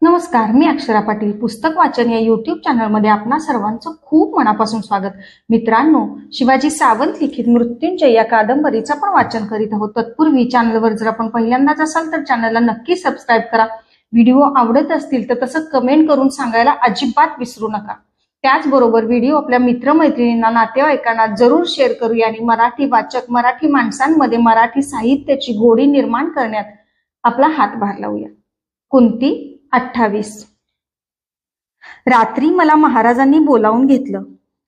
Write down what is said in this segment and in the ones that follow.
नमस्कार, मी अक्षरा पाटील. पुस्तक वाचन या यूट्यूब चॅनलमध्ये आपणा सर्वांचं खूप मनापासून स्वागत. मित्रांनो, शिवाजी सावंत लिखित मृत्युंजय या कादंबरीचं आपण वाचन करीत आहोत. तत्पूर्वी चॅनलवर जर आपण पहिल्यांदाच असाल तर चॅनलला नक्की सबस्क्राईब करा. व्हिडिओ आवडत असतील तर तसं कमेंट करून सांगायला अजिबात विसरू नका. त्याचबरोबर व्हिडिओ आपल्या मित्रमैत्रिणींना, नातेवाईकांना जरूर शेअर करूया आणि मराठी वाचक, मराठी माणसांमध्ये मराठी साहित्याची गोडी निर्माण करण्यात आपला हातभार लावूया. कुंती 28. रात्री मला महाराजांनी बोलावून घेतलं.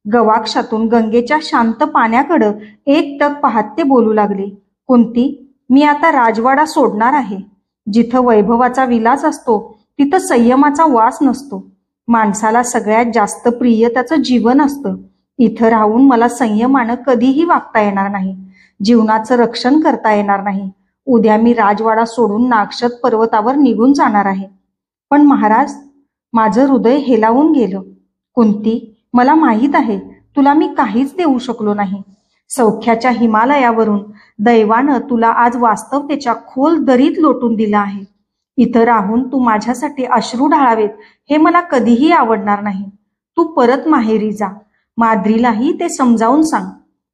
गवाक्षातून गंगेच्या शांत पाण्याकडे एकटक पाहत ते बोलू लागले. कुंती, मी आता राजवाडा सोडणार आहे. जिथं वैभवाचा विलास असतो तिथं संयमाचा वास नसतो. माणसाला सगळ्यात जास्त प्रिय त्याचं जीवन असतं. इथं राहून मला संयमानं कधीही वागता येणार नाही. जीवनाचं रक्षण करता येणार नाही. उद्या मी राजवाडा सोडून नागशत पर्वतावर निघून जाणार आहे. पण महाराज, माझं हृदय हेलावून गेलं. कुंती, मला माहीत आहे तुला मी काहीच देऊ शकलो नाही. सौख्याच्या हिमालयावरून दैवानं तुला आज वास्तवतेच्या खोल दरीत लोटून दिलं आहे. इथं राहून तू माझ्यासाठी अश्रू ढाळावेत हे मला कधीही आवडणार नाही. तू परत माहेरी जा. माद्रीलाही ते समजावून सांग.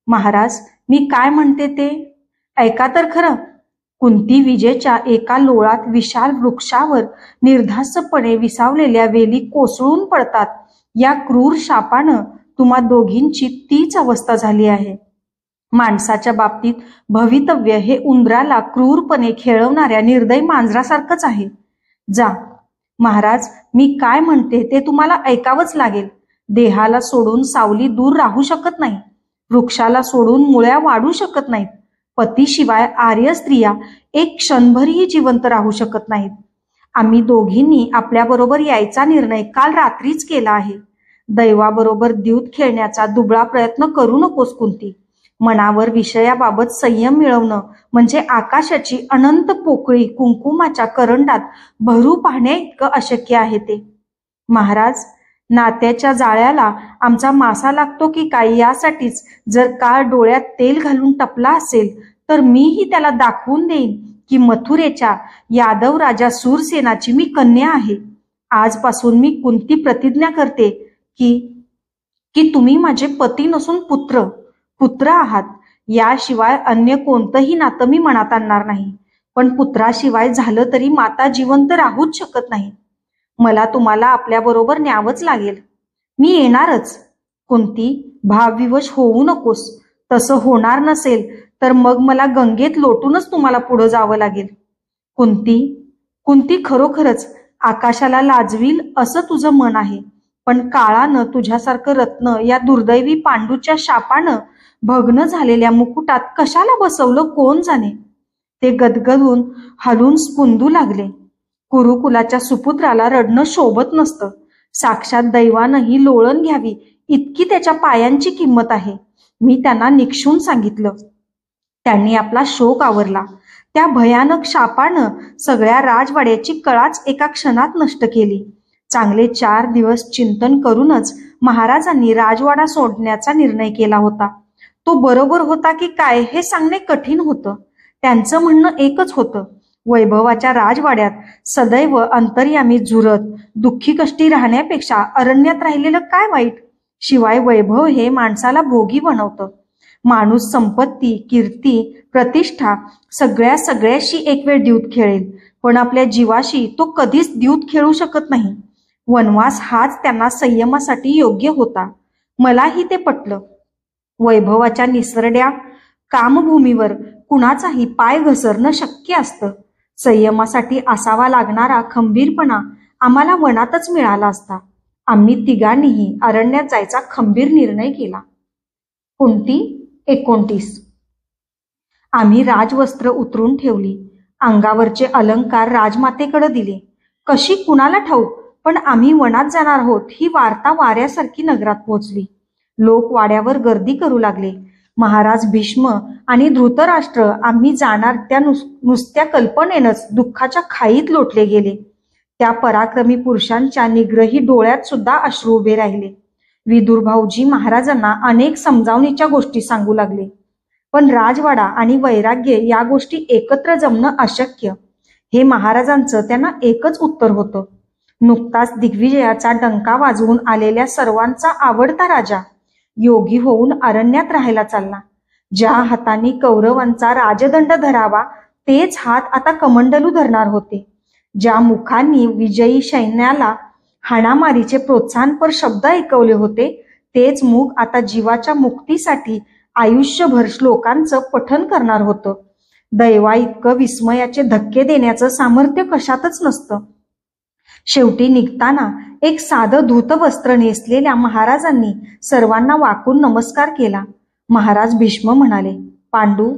महाराज, मी काय म्हणते ते ऐका तर खरं. कुंती विजेच्या एका लोळात विशाल वृक्षावर निर्धास्तपणे विसावलेल्या वेली कोसळून पडतात. या क्रूर शापानं तुम्हा दोघींची तीच अवस्था झाली आहे. माणसाच्या बाबतीत भवितव्य हे उंदराला क्रूरपणे खेळवणाऱ्या निर्दयी मांजरासारखंच आहे. जा. महाराज, मी काय म्हणते ते तुम्हाला ऐकावंच लागेल. देहाला सोडून सावली दूर राहू शकत नाही. वृक्षाला सोडून मुळ्या वाढू शकत नाहीत. पतीशिवाय आर्य स्त्रिया एक क्षणभरही जिवंत राहू शकत नाहीत. आम्ही दोघींनी आपल्याबरोबर यायचा निर्णय काल रात्रीच केला आहे. दैवाबरोबर द्यूत खेळण्याचा दुबळा प्रयत्न करू नकोस कुंती. मनावर विषयाबाबत संयम मिळवणं म्हणजे आकाशाची अनंत पोकळी कुंकुमाच्या करंडात भरू पाहण्या इतकं अशक्य आहे ते. महाराज, नात्याच्या जाळ्याला आमचा मासा लागतो की काय यासाठीच जर काळ डोळ्यात तेल घालून टपला असेल तर मीही त्याला दाखवून देईन की मथुरेच्या यादव राजा सूरसेनाची मी कन्या आहे. आजपासून मी कुंती प्रतिज्ञा करते की तुम्ही माझे पती नसून पुत्र आहात. याशिवाय अन्य कोणतंही नातं मी मनात आणणार नाही. पण पुत्राशिवाय झालं तरी माता जिवंत राहूच शकत नाही. मला तुम्हाला आपल्याबरोबर न्यावंच लागेल. मी येणारच. कुंती, भावविवश होऊ नकोस. तसं होणार नसेल तर मग मला गंगेत लोटूनच तुम्हाला पुढे जावं लागेल. कुंती, खरोखरच आकाशाला लाजवील असं तुझं मन आहे. पण काळानं तुझ्यासारखं रत्न या दुर्दैवी पांडूच्या शापानं भग्न झालेल्या मुकुटात कशाला बसवलं कोण जाणे. ते गदगदून हलून स्पुंदू लागले. कुरुकुलाच्या सुपुत्राला रडणं शोभत नसतं. साक्षात दैवानंही लोळण घ्यावी इतकी त्याच्या पायांची किंमत आहे. मी त्यांना निक्षून सांगितलं. त्यांनी आपला शोक आवरला. त्या भयानक शापानं सगळ्या राजवाड्याची कळाच एका क्षणात नष्ट केली. चांगले 4 दिवस चिंतन करूनच महाराजांनी राजवाडा सोडण्याचा निर्णय केला होता. तो बरोबर होता की काय हे सांगणे कठीण होतं. त्यांचं म्हणणं एकच होतं, वैभवाच्या राजवाड्यात सदैव अंतर्यामी झुरत दुःखी कष्टी राहण्यापेक्षा अरण्यात राहिलेलं काय वाईट. शिवाय वैभव हे माणसाला भोगी बनवतं. माणूस संपत्ती, कीर्ती, प्रतिष्ठा सगळ्याशी एक वेळ द्यूत खेळेल, पण आपल्या जीवाशी तो कधीच द्यूत खेळू शकत नाही. वनवास हाच त्यांना संयमासाठी योग्य होता. मलाही ते पटलं. वैभवाच्या निसरड्या कामभूमीवर कुणाचाही पाय घसरणं शक्य असतं. संयमासाठी असावा लागणारा खंबीरपणा आम्हाला वनातच मिळाला असता. आम्ही तिघांनीही अरण्यात जायचा खंबीर निर्णय केला. कुंती 29. आम्ही राजवस्त्र उतरून ठेवली. अंगावरचे अलंकार राजमातेकडे दिले. कशी कुणाला ठाऊक, पण आम्ही वनात जाणार आहोत ही वार्ता वाऱ्यासारखी नगरात पोहोचली. लोक वाड्यावर गर्दी करू लागले. महाराज भीष्म आणि धृतराष्ट्र आम्ही जाणार त्या नुसत्या कल्पनेनंच दुःखाच्या खाईत लोटले गेले. त्या पराक्रमी पुरुषांच्या निग्रही डोळ्यात सुद्धा अश्रू उभे राहिले. विदुर भाऊजी महाराजांना अनेक समजावणीच्या गोष्टी सांगू लागले. पण राजवाडा आणि वैराग्य या गोष्टी एकत्र जमणं अशक्य. हे महाराजांचं त्यांना एकच उत्तर होतं. नुकताच दिग्विजयाचा डंका वाजवून आलेल्या सर्वांचा आवडता राजा योगी होऊन अरण्यात राहायला चालला. ज्या हाताने कौरवांचा राजदंड धरावा तेच हात आता कमंडलू धरणार होते. ज्या मुखांनी विजयी सैन्याला हाणामारीचे प्रोत्साहनपर शब्द ऐकवले होते तेच मुख आता जीवाच्या मुक्तीसाठी आयुष्यभर श्लोकांचं पठण करणार होतं. दैवा इतकं विस्मयाचे धक्के देण्याचं सामर्थ्य कशातच नसतं. शेवटी निघताना एक साधं धूतवस्त्र नेसलेल्या महाराजांनी सर्वांना वाकून नमस्कार केला. महाराज भीष्म म्हणाले, पांडू,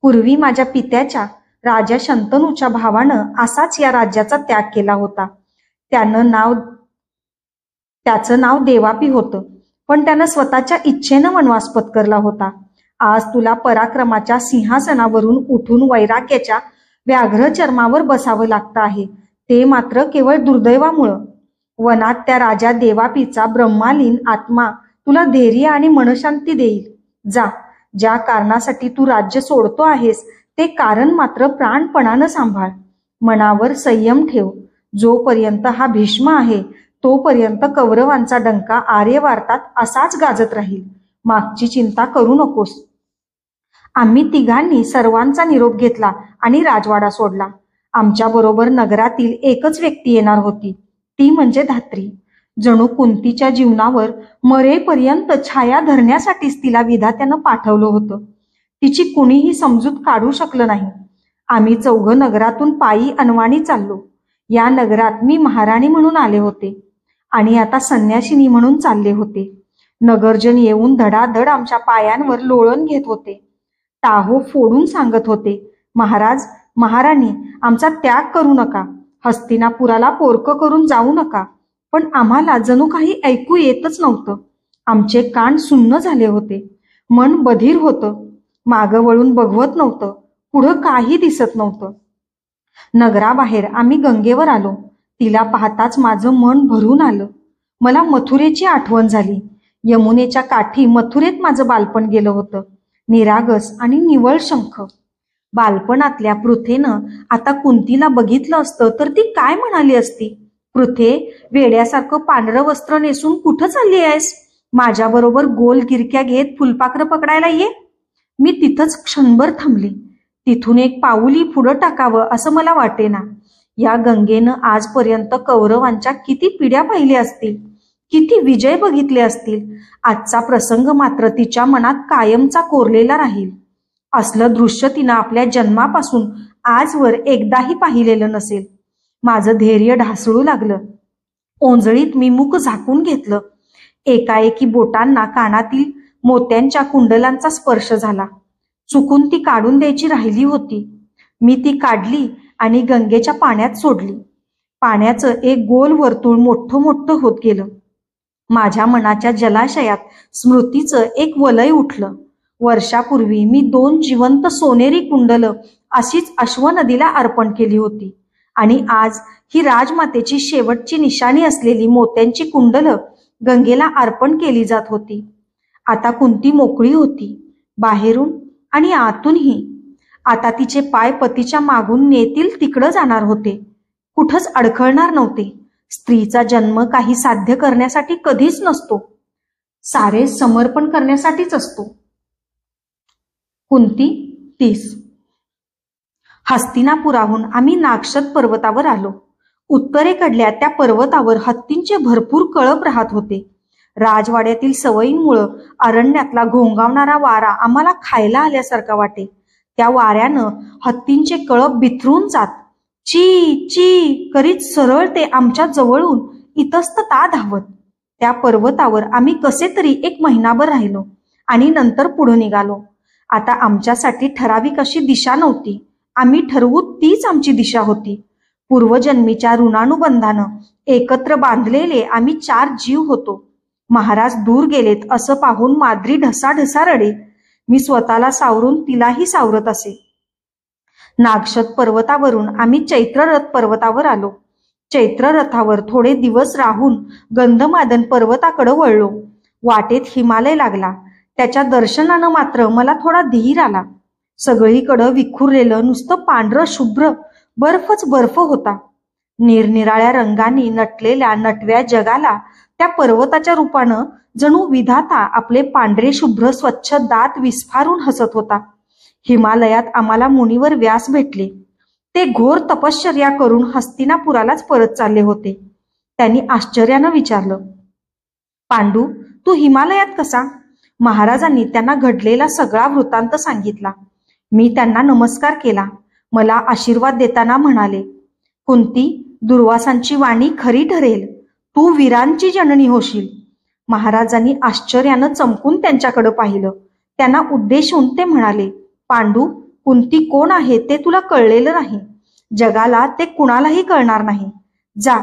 पूर्वी माझ्या पित्याच्या राजा शंतनूच्या भावानं असाच या राज्याचा त्याग केला होता. त्याचं नाव देवापी होतं, पण त्यानं स्वतःच्या इच्छेनं वनवास पत्करला होता. आज तुला पराक्रमाच्या सिंहासनावरून उठून वैराग्याच्या व्याघ्र चर्मावर बसावं लागतं आहे, ते मात्र केवळ दुर्दैवामुळं. वनात त्या राजा देवापीचा ब्रह्मालीन आत्मा तुला धैर्य आणि मनशांती देईल. जा, ज्या कारणासाठी तू राज्य सोडतो आहेस ते कारण मात्र प्राणपणानं सांभाळ. मनावर संयम ठेव. जोपर्यंत हा भीष्म आहे तोपर्यंत कौरवांचा डंका आर्यवार्तात असाच गाजत राहील. मागची चिंता करू नकोस. आम्ही तिघांनी सर्वांचा निरोप घेतला आणि राजवाडा सोडला. आमच्या बरोबर नगरातील एकच व्यक्ती येणार होती, ती म्हणजे धात्री. जणू कुंतीच्या जीवनावर मरेपर्यंत छाया धरण्यासाठीच तिला विधात्यानं पाठवलं होतं. तिची कुणीही समजूत काढू शकलं नाही. आम्ही चौघं नगरातून पायी अनवाणी चाललो. या नगरात मी महाराणी म्हणून आले होते आणि आता संन्यासिनी म्हणून चालले होते. नगरजन येऊन धडाधड आमच्या पायांवर लोळण घेत होते. टाहो फोडून सांगत होते, महाराज, महाराणी, आमचा त्याग करू नका. हस्तिनापुराला पोरकं करून जाऊ नका. पण आम्हाला जणू काही ऐकू येतच नव्हतं. आमचे कान सुन्न झाले होते. मन बधीर होतं. मागं वळून बघवत नव्हतं. पुढं काही दिसत नव्हतं. नगराबाहेर आम्ही गंगेवर आलो. तिला पाहताच माझं मन भरून आलं. मला मथुरेची आठवण झाली. यमुनेच्या काठी मथुरेत माझं बालपण गेलं होतं. निरागस आणि निवळ शंख. बालपणातल्या पृथेनं आता कुंतीला बघितलं असतं तर ती काय म्हणाली असती? पृथे, वेड्यासारखं पांढरं वस्त्र नेसून कुठं चालली आहेस? माझ्या बरोबर गोल गिरक्या घेत फुलपाखरं पकडायला ये. मी तिथंच क्षणभर थांबली. तिथून एक पाऊली पुढं टाकावं असं मला वाटेना. या गंगेनं आजपर्यंत कौरवांच्या किती पिढ्या पाहिल्या असतील, किती विजय बघितले असतील. आजचा प्रसंग मात्र तिच्या मनात कायमचा कोरलेला राहील. असलं दृश्य तिनं आपल्या जन्मापासून आजवर एकदाही पाहिलेलं नसेल. माझं धैर्य ढासळू लागलं. ओंजळीत मी मुख झाकून घेतलं. एकाएकी बोटांना कानातील मोत्यांच्या कुंडलांचा स्पर्श झाला. चुकून ती काढून द्यायची राहिली होती. मी ती काढली आणि गंगेच्या पाण्यात सोडली. पाण्याचं एक गोल वर्तुळ मोठं मोठं होत गेलं. माझ्या मनाच्या जलाशयात स्मृतीचं एक वलय उठलं. वर्षापूर्वी मी 2 जिवंत सोनेरी कुंडलं अशीच अश्वनदीला अर्पण केली होती आणि आज ही राजमातेची शेवटची निशाणी असलेली मोत्यांची कुंडलं गंगेला अर्पण केली जात होती. आता कुंती मोकळी होती, बाहेरून आणि आतूनही. आता तिचे पाय पतीच्या मागून नेतील तिकडं जाणार होते. कुठंच अडखळणार नव्हते. स्त्रीचा जन्म काही साध्य करण्यासाठी कधीच नसतो, सारे समर्पण करण्यासाठीच असतो. कुंती 30. हस्तिनापुराहून आम्ही नागशत पर्वतावर आलो. उत्तरेकडल्या त्या पर्वतावर हत्तींचे भरपूर कळप राहत होते. राजवाड्यातील सवयींमुळं अरण्यातला घोंगावणारा वारा आम्हाला खायला आल्यासारखा वाटे. त्या वाऱ्यानं हत्तींचे कळप बिथरून जात ची ची करीत सरळ ते आमच्या जवळून इतस्तता धावत. त्या पर्वतावर आम्ही कसे तरी 1 महिनाभर राहिलो आणि नंतर पुढे निघालो. आता आमच्यासाठी ठराविक अशी दिशा नव्हती. आम्ही ठरवू तीच आमची दिशा होती. पूर्वजन्मीच्या ऋणानुबंधानं एकत्र बांधलेले आम्ही 4 जीव होतो. महाराज दूर गेलेत असं पाहून माद्री ढसाढसा रडे. मी स्वतःला सावरून तिलाही सावरत असे. नागशत पर्वतावरून आम्ही चैत्ररथ पर्वतावर आलो. चैत्ररथावर थोडे दिवस राहून गंधमादन पर्वताकडे वळलो. वाटेत हिमालय लागला. त्याच्या दर्शनानं मात्र मला थोडा धीर आला. सगळीकडं विखुरलेलं नुसतं पांढरं शुभ्र बर्फच बर्फ होता. निरनिराळ्या रंगांनी नटलेल्या नटव्या जगाला त्या पर्वताच्या रूपानं जणू विधाता आपले पांढरे शुभ्र स्वच्छ दात विस्फारून हसत होता. हिमालयात आम्हाला मुनिवर व्यास भेटले. ते घोर तपश्चर्या करून हस्तिनापुरालाच परत चालले होते. त्यांनी आश्चर्यानं विचारलं, पांडू, तू हिमालयात कसा? महाराजांनी त्यांना घडलेला सगळा वृत्तांत सांगितला. मी त्यांना नमस्कार केला. मला आशीर्वाद देताना म्हणाले, कुंती, दुर्वासांची वाणी खरी ठरेल. तू वीरांची जननी होशील. महाराजांनी आश्चर्यानं चमकून त्यांच्याकडे पाहिलं. त्यांना उद्देशून ते म्हणाले, पांडू, कुंती कोण आहे ते तुला कळलेलं नाही. जगाला ते कुणालाही कळणार नाही. जा.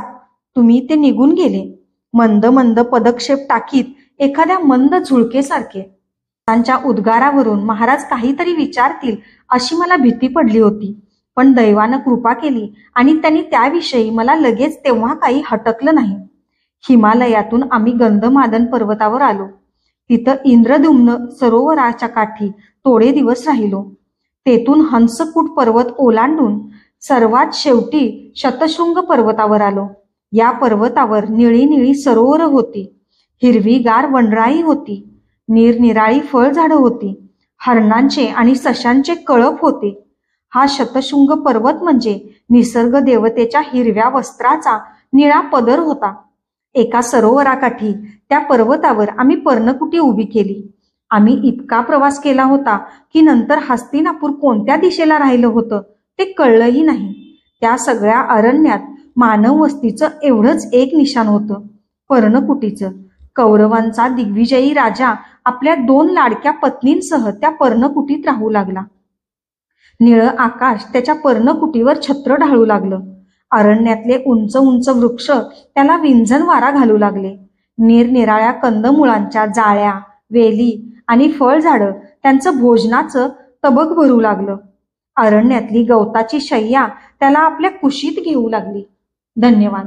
तुम्ही ते निघून गेले. मंद मंद पदक्षेप टाकीत एखाद्या मंद झुळकेसारखे. त्यांच्या उद्गारावरून महाराज काहीतरी विचारतील अशी मला भीती पडली होती. पण दैवानं कृपा केली आणि त्यांनी त्याविषयी मला लगेच तेव्हा काही हटकलं नाही. हिमालयातून आम्ही गंधमादन पर्वतावर आलो. तिथं इंद्रद्युम्न सरोवराच्या काठी थोडे दिवस राहिलो. तेथून हंसकूट पर्वत ओलांडून सर्वात शेवटी शतशृंग पर्वतावर आलो. या पर्वतावर निळी निळी सरोवर होती. हिरवीगार वनराई होती. निरनिराळी फळझाडं होती. हरणांचे आणि सशांचे कळप होते. हा शतशृंग पर्वत म्हणजे निसर्ग देवतेच्या हिरव्या वस्त्राचा निळा पदर होता. एका सरोवराकाठी त्या पर्वतावर आम्ही पर्णकुटी उभी केली. आम्ही इतका प्रवास केला होता की नंतर हस्तिनापूर कोणत्या दिशेला राहिलं होतं ते कळलंही नाही. त्या सगळ्या अरण्यात मानव वस्तीचं एवढंच एक निशाण होतं, पर्णकुटीचं. कौरवांचा दिग्विजयी राजा आपल्या 2 लाडक्या पत्नींसह त्या पर्णकुटीत राहू लागला. निळं आकाश त्याच्या पर्णकुटीवर छत्र ढाळू लागलं. अरण्यातले उंच उंच वृक्ष त्याला विंझण वारा घालू लागले. निरनिराळ्या कंदमुळांच्या जाळ्या, वेली आणि फळझाडं त्यांचं भोजनाचं तबक भरू लागलं. अरण्यातली गवताची शय्या त्याला आपल्या कुशीत घेऊ लागली. धन्यवाद.